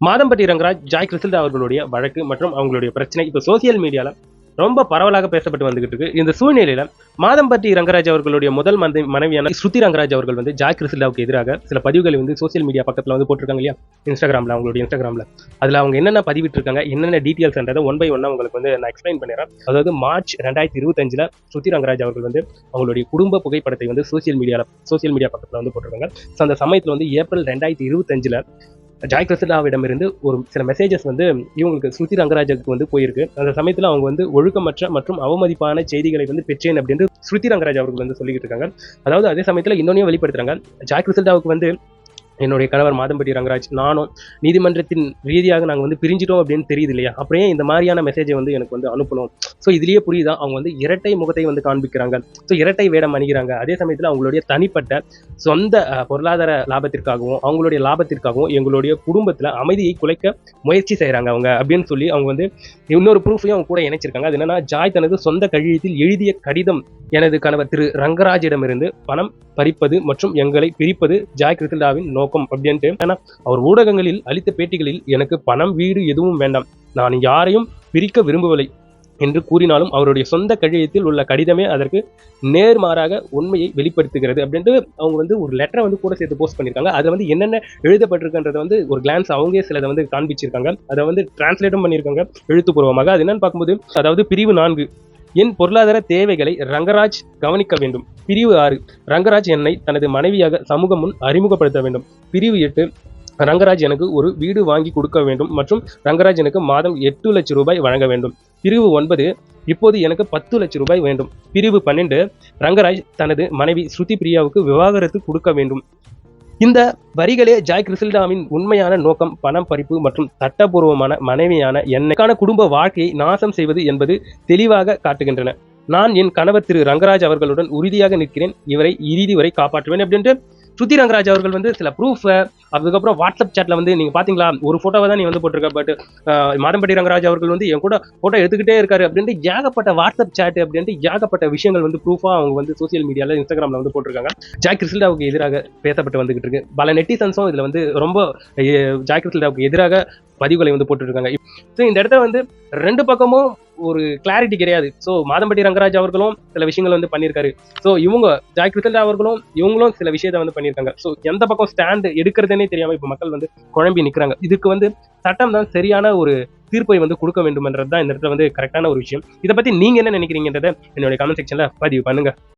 Madhampatti Rangaraj, Joy Crizildaa அவர்களுடைய வழக்கு மற்றும் அவங்களுடைய பிரச்சனை இப்போ சோசியல் மீடியால ரொம்ப பரவலாக பேசப்பட்டு வந்துகிட்டு இருக்கு. இந்த சூழ்நிலையில மாதம்பட்டி ரங்கராஜ் அவர்களுடைய முதல் மனைவியான ஸ்ருதி ரங்கராஜ் அவர்கள் வந்து ஜாய் கிறிசல்டாவுக்கு எதிராக சில பதிவுகளை வந்து சோசியல் மீடியா பக்கத்துல வந்து போட்டிருக்காங்க இல்லையா, இன்ஸ்டாகிராம்ல, அவங்களுடைய இன்ஸ்டாகிராம்ல. அதுல அவங்க என்னென்ன பதிவிட்டு இருக்காங்க, என்னென்ன டீட்டெயில்ஸ்ன்றதை ஒன் பை ஒன்னா உங்களுக்கு வந்து நான் எக்ஸ்பிளைன் பண்ணிடுறேன். அதாவது மார்ச் 2025 ஸ்ருதி ரங்கராஜ் அவர்கள் வந்து அவங்களுடைய குடும்ப புகைப்படத்தை வந்து சோசியல் மீடியா பக்கத்துல வந்து போட்டிருக்காங்க. அந்த சமயத்துல வந்து ஏப்ரல் 2025 ஜாய் கிறிசல்டாவிடமிருந்து ஒரு சில மெசேஜஸ் வந்து இவங்களுக்கு ஸ்ருதி ரங்கராஜுக்கு வந்து போயிருக்கு. அந்த சமயத்தில் அவங்க வந்து ஒழுக்கமற்ற மற்றும் அவமதிப்பான செய்திகளை வந்து பெற்றேன் அப்படின்னு ஸ்ருதி ரங்கராஜ் அவர்கள் வந்து சொல்லிக்கிட்டு இருக்காங்க. அதாவது அதே சமயத்தில் இன்னொன்னையும் வெளிப்படுத்துறாங்க. ஜாய் கிறிசல்டாவுக்கு வந்து என்னுடைய கணவர் மாதம்பட்டி ரங்கராஜ் நானும் நீதிமன்றத்தின் ரீதியாக நாங்கள் வந்து பிரிஞ்சிட்டோம் அப்படின்னு தெரியுது இல்லையா, அப்படியே இந்த மாதிரியான மெசேஜை வந்து எனக்கு வந்து அனுப்பணும். ஸோ இதுலேயே புரியுதா அவங்க வந்து இரட்டை முகத்தை வந்து காண்பிக்கிறாங்க. ஸோ இரட்டை வேடம் அணிகிறாங்க. அதே சமயத்தில் அவங்களுடைய தனிப்பட்ட சொந்த பொருளாதார லாபத்திற்காகவும் அவங்களுடைய லாபத்திற்காகவும் எங்களுடைய குடும்பத்தில் அமைதியை குலைக்க முயற்சி செய்கிறாங்க அவங்க அப்படின்னு சொல்லி அவங்க வந்து இன்னொரு ப்ரூஃபையும் அவங்க கூட இணைச்சிருக்காங்க. அது என்னன்னா, ஜாய் தனது சொந்த கழியத்தில் எழுதிய கடிதம், எனது கணவர் திரு ரங்கராஜிடமிருந்து பணம் பறிப்பது மற்றும் எங்களை பிரிப்பது ஜாய் கிறிசல்டாவின் நோக்கம் அப்படின்ட்டு. ஏன்னா அவர் ஊடகங்களில் அளித்த பேட்டிகளில் எனக்கு பணம், வீடு எதுவும் வேண்டாம், நான் யாரையும் பிரிக்க விரும்பவில்லை என்று கூறினாலும் அவருடைய சொந்த கழியத்தில் உள்ள கடிதமே அதற்கு நேர்மாறாக உண்மையை வெளிப்படுத்துகிறது அப்படின்ட்டு அவங்க வந்து ஒரு லெட்டரை வந்து கூட சேர்த்து போஸ்ட் பண்ணியிருக்காங்க. அதை வந்து என்னென்ன எழுதப்பட்டிருக்குன்றதை வந்து ஒரு கிளான்ஸ் அவங்க சிலதை வந்து காண்பிச்சிருக்காங்க. அதை வந்து டிரான்ஸ்லேட்டும் பண்ணியிருக்காங்க எழுத்துப்பூர்வமாக. அது என்னன்னு பார்க்கும்போது, அதாவது பிரிவு 4, என் பொருளாதார தேவைகளை ரங்கராஜ் கவனிக்க வேண்டும். பிரிவு 6, ரங்கராஜ் என்னை தனது மனைவியாக சமூகம் முன் அறிமுகப்படுத்த வேண்டும். பிரிவு 8, ரங்கராஜ் எனக்கு ஒரு வீடு வாங்கி கொடுக்க வேண்டும் மற்றும் ரங்கராஜ் எனக்கு மாதம் 8 லட்சம் ரூபாய் வழங்க வேண்டும். பிரிவு 9, இப்போது எனக்கு 10 லட்சம் ரூபாய் வேண்டும். பிரிவு 12, ரங்கராஜ் தனது மனைவி ஸ்ருதி பிரியாவுக்கு விவாகரத்து கொடுக்க வேண்டும். இந்த வரிகளே ஜாய் கிறிசல்டாவின் உண்மையான நோக்கம் பணம் பறிப்பு மற்றும் சட்டபூர்வமான மனைவியான என்னைக்கான குடும்ப வாழ்க்கையை நாசம் செய்வது என்பது தெளிவாக காட்டுகின்றன. நான் என் கணவர் திரு ரங்கராஜ் அவர்களுடன் உறுதியாக நிற்கிறேன், இவரை இறுதி வரை காப்பாற்றுவேன் அப்படின்ட்டு ஸ்ருதி ரங்கராஜ் அவர்கள் வந்து சில ப்ரூஃப், அதுக்கப்புறம் வாட்ஸ்அப் சேட்ல வந்து நீங்க பாத்தீங்களா, ஒரு போட்டோவை தான் நீ வந்து போட்டிருக்க, பட் மாதம்பட்டி ரங்கராஜ் அவர்கள் வந்து என் கூட போட்டோ எடுத்துக்கிட்டே இருக்காரு அப்படின்ட்டு ஏகப்பட்ட வாட்ஸ்அப் சேட் அப்படின்ட்டு ஏகப்பட்ட விஷயங்கள் வந்து ப்ரூஃபா அவங்க வந்து சோசியல் மீடியால இன்ஸ்டாகிராம்ல வந்து போட்டிருக்காங்க. ஜாய் கிறிசல்டாவுக்கு எதிராக பேசப்பட்டு வந்துகிட்டு இருக்கு. பல நெட்டிசன்ஸும் இதுல வந்து ரொம்ப ஜாய் கிறிசல்டாவுக்கு எதிராக பதிவுகளை வந்து போட்டுருக்காங்க. ஸோ இந்த இடத்துல வந்து ரெண்டு பக்கமும் ஒரு கிளாரிட்டி கிடையாது. ஸோ மாதம்பட்டி ரங்கராஜ் அவர்களும் சில விஷயங்கள் வந்து பண்ணியிருக்காரு. ஸோ இவங்க ஜாய் கிறிசல்டா அவர்களும் இவங்களும் சில விஷயத்தை வந்து பண்ணியிருக்காங்க. ஸோ எந்த பக்கம் ஸ்டாண்ட் எடுக்கிறதுனே தெரியாம இப்போ மக்கள் வந்து குழம்பி நிற்கிறாங்க. இதுக்கு வந்து சட்டம் தான் சரியான ஒரு தீர்ப்பை வந்து கொடுக்க வேண்டும் என்றது தான் இந்த இடத்துல வந்து கரெக்டான ஒரு விஷயம். இதை பத்தி நீங்க என்ன நினைக்கிறீங்கன்றத என்னுடைய கமெண்ட் செக்ஷன்ல பதிவு பண்ணுங்க.